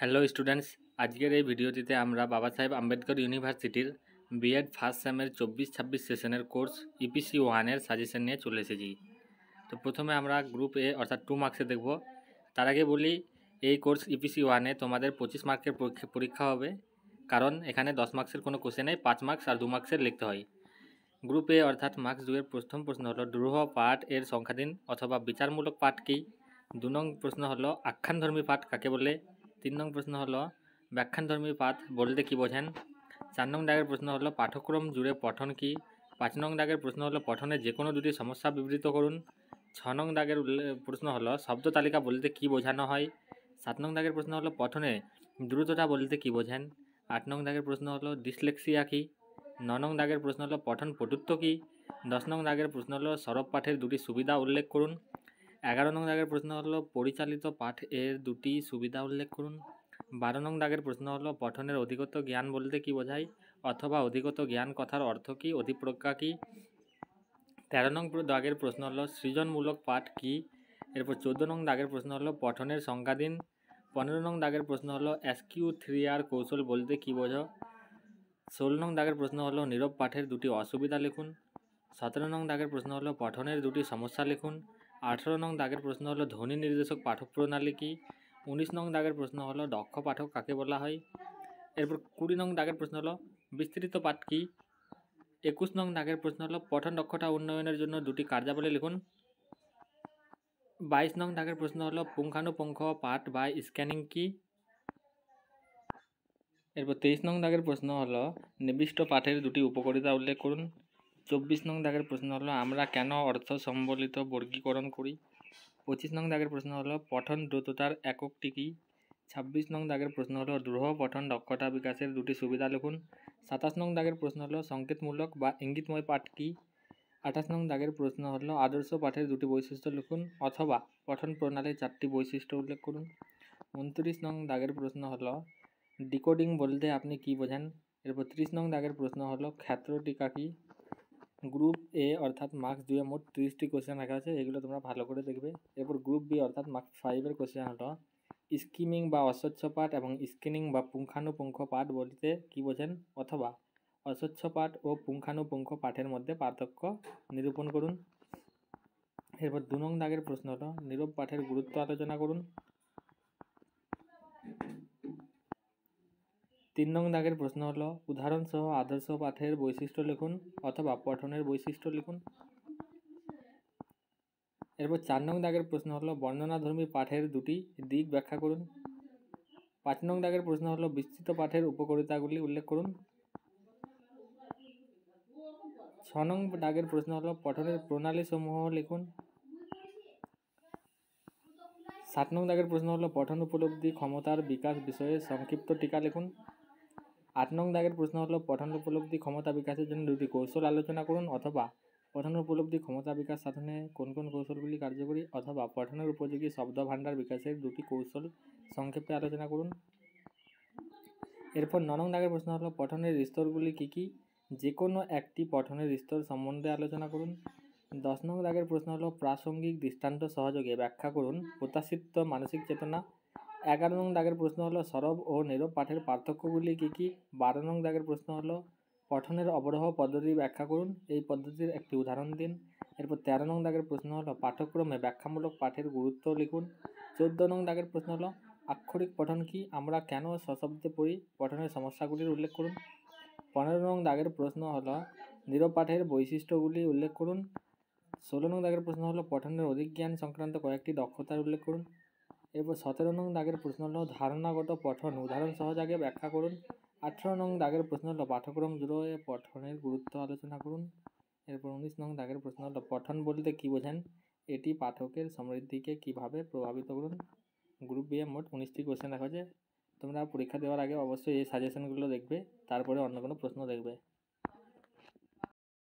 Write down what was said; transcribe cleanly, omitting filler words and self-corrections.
Hello students, আজকের এই ভিডিওটিতে আমরা বাবা সাহেব আম্বেদকর ইউনিভার্সিটির বিএড ফার্স্ট সেমের 24-26 সেশনের কোর্স ইপিসি 1-এর সাজেশন নিয়ে চলে এসেছি। তো প্রথমে আমরা গ্রুপ এ অর্থাৎ 2 মার্কসে দেখব। তার আগে বলি, এই কোর্স ইপিসি 1-এ তোমাদের 25 মার্কের পরীক্ষা হবে, কারণ এখানে 10 মার্কসের কোনো কোশ্চেন নেই, 5 মার্কস আর 2 মার্কসের লিখতে হয়। গ্রুপ এ অর্থাৎ মার্কস 2-এর প্রথম প্রশ্ন হলো দুরূহ পাঠ এর সংখ্যাধীন অথবা বিচারমূলক পাঠ কী। 2 নং প্রশ্ন হলো আখ্যানধর্মী পাঠ কাকে বলে। 3 নং প্রশ্ন হলো ব্যাখ্যানধর্মী পাঠ বলতে কী বোঝেন। 4 নং দাগের প্রশ্ন হলো পাঠ্যক্রম জুড়ে পঠন কী। 5 নং দাগের প্রশ্ন হলো পঠনের যে কোনো দুটি সমস্যা বিবৃত করুন। 6 নং দাগের প্রশ্ন হলো শব্দ তালিকা বলতে কী বোঝানো হয়। 7 নং দাগের প্রশ্ন হলো পঠনে দ্রুততা বলতে কী বোঝেন। 8 নং দাগের প্রশ্ন হলো ডিসলেক্সিয়া কী। 9 নং দাগের প্রশ্ন হলো পঠন পটুত্ব কী। 10 নং দাগের প্রশ্ন হলো সরব পাঠের দুটি সুবিধা উল্লেখ করুন। 11 নং দাগের প্রশ্ন হলো পরিচালিত পাঠ এর দুটি সুবিধা উল্লেখ করুন। 12 নং দাগের প্রশ্ন হলো পঠনের অধিগত জ্ঞান বলতে কী বোঝায় অথবা অধিগত জ্ঞান কথার অর্থ কী, অধিপ্রজ্ঞা কী। 13 নং দাগের প্রশ্ন হলো সৃজনমূলক পাঠ কী। এরপর 14 নং দাগের প্রশ্ন হলো পঠনের সংজ্ঞা দিন। 15 নং দাগের প্রশ্ন হলো SQ3R কৌশল বলতে কী বোঝো। 16 নং দাগের প্রশ্ন হলো নীরব পাঠের দুটি অসুবিধা লিখুন। 17 নং দাগের প্রশ্ন হলো পঠনের দুটি সমস্যা লিখুন। 18 নং দাগের প্রশ্ন হলো ধ্বনি নির্দেশক পাঠ্যপ্রণালী কী। 19 নং দাগের প্রশ্ন হলো দক্ষ পাঠক কাকে বলা হয়। এরপর 20 নং দাগের প্রশ্ন হলো বিস্তৃত পাঠ কী। 21 নং দাগের প্রশ্ন হলো পঠন দক্ষতা উন্নয়নের জন্য দুটি কার্যাবলী লিখুন। 22 নং দাগের প্রশ্ন হলো পুঙ্খানুপুঙ্খ পাঠ বা স্ক্যানিং কী। এরপর 23 নং দাগের প্রশ্ন হলো নিবিষ্ট পাঠের দুটি উপকারিতা উল্লেখ করুন। 24 নং দাগের প্রশ্ন হলো আমরা কেন অর্থ সম্বলিত বর্গীকরণ করি। 25 নং দাগের প্রশ্ন হলো পঠন দ্রুততার এককটি কী। 26 নং দাগের প্রশ্ন হলো দ্রুহ পঠন দক্ষতা বিকাশের দুটি সুবিধা লিখুন। 27 নং দাগের প্রশ্ন হলো সংকেতমূলক বা ইঙ্গিতময় পাঠ কী। 28 নং দাগের প্রশ্ন হলো আদর্শ পাঠের দুটি বৈশিষ্ট্য লিখুন অথবা পঠন প্রণালীর 4টি বৈশিষ্ট্য উল্লেখ করুন। 29 নং দাগের প্রশ্ন হলো ডিকোডিং বলতে আপনি কী বোঝেন। এরপর 30 নং দাগের প্রশ্ন হলো ক্ষেত্রটিকা কী। গ্রুপ এ অর্থাৎ মার্কস 2-এ মোট 30টি কোশ্চেন রাখা আছে, এগুলো তোমরা ভালো করে দেখবে। এরপর গ্রুপ বি অর্থাৎ মার্কস 5-এর কোশ্চেন হলো স্কিমিং বা অস্বচ্ছ পাঠ এবং স্ক্যানিং বা পুঙ্খানুপুঙ্খ পাঠ বলতে কী বোঝেন অথবা অস্বচ্ছ পাঠ ও পুঙ্খানুপুঙ্খ পাঠের মধ্যে পার্থক্য নিরূপণ করুন। এরপর 2 নং দাগের প্রশ্ন হলো নীরব পাঠের গুরুত্ব আলোচনা করুন। 3 নং দাগের প্রশ্ন হলো উদাহরণসহ আদর্শ পাঠের বৈশিষ্ট্য লিখুন অথবা পঠনের বৈশিষ্ট্য লিখুন। এরপর 4 নং দাগের প্রশ্ন হলো বর্ণনাধর্মী পাঠের দুটি দিক ব্যাখ্যা করুন। 5 নং দাগের প্রশ্ন হলো বিস্তৃত পাঠের উপকারিতাগুলি উল্লেখ করুন। 6 নং দাগের প্রশ্ন হলো পঠনের প্রণালী সমূহ লিখুন। 7 নং দাগের প্রশ্ন হলো পঠন উপলব্ধি ক্ষমতার বিকাশ বিষয়ে সংক্ষিপ্ত টিকা লিখুন। 8 নং দাগের প্রশ্ন হলো পঠন উপলব্ধি ক্ষমতা বিকাশের জন্য দুটি কৌশল আলোচনা করুন অথবা পঠন উপলব্ধি ক্ষমতা বিকাশ সাধনে কোন কোন কৌশলগুলি কার্যকরী অথবা পঠনের উপযোগী শব্দ ভাণ্ডার বিকাশের দুটি কৌশল সংক্ষেপে আলোচনা করুন। এরপর 9 নং দাগের প্রশ্ন হলো পঠনের স্তরগুলি কী কী, যে কোনো একটি পঠনের স্তর সম্বন্ধে আলোচনা করুন। 10 নং দাগের প্রশ্ন হলো প্রাসঙ্গিক দৃষ্টান্ত সহযোগে ব্যাখ্যা করুন প্রত্যাশিত মানসিক চেতনা। 11 নং দাগের প্রশ্ন হলো সরব ও নীরব পাঠের পার্থক্যগুলি কী কী। 12 নং দাগের প্রশ্ন হলো পঠনের অবরোহ পদ্ধতি ব্যাখ্যা করুন, এই পদ্ধতির একটি উদাহরণ দিন। এরপর 13 নং দাগের প্রশ্ন হলো পাঠ্যক্রমে ব্যাখ্যামূলক পাঠের গুরুত্ব লিখুন। 14 নং দাগের প্রশ্ন হলো আক্ষরিক পঠন কী, আমরা কেন সশব্দে পড়ি, পঠনের সমস্যাগুলির উল্লেখ করুন। 15 নং দাগের প্রশ্ন হলো নীরব পাঠের বৈশিষ্ট্যগুলি উল্লেখ করুন। 16 নং দাগের প্রশ্ন হলো পঠনের অধিজ্ঞান সংক্রান্ত কয়েকটি দক্ষতার উল্লেখ করুন। এরপর 17 নং দাগের প্রশ্ন হলো ধারণাগত পঠন উদাহরণ সহযোগে ব্যাখ্যা করুন। 18 নং দাগের প্রশ্ন হলো পাঠ্যক্রম জুড়ে পঠনের গুরুত্ব আলোচনা করুন। এরপর 19 নং দাগের প্রশ্ন হলো পঠন বলতে কী বোঝেন, এটি পাঠকের সমৃদ্ধিকে কীভাবে প্রভাবিত করুন। গ্রুপ বি এ মোট 19টি কোশ্চেন রাখা আছে, তোমরা পরীক্ষা দেওয়ার আগে অবশ্যই এই সাজেশনগুলো দেখবে, তারপরে অন্য কোনো প্রশ্ন দেখবে।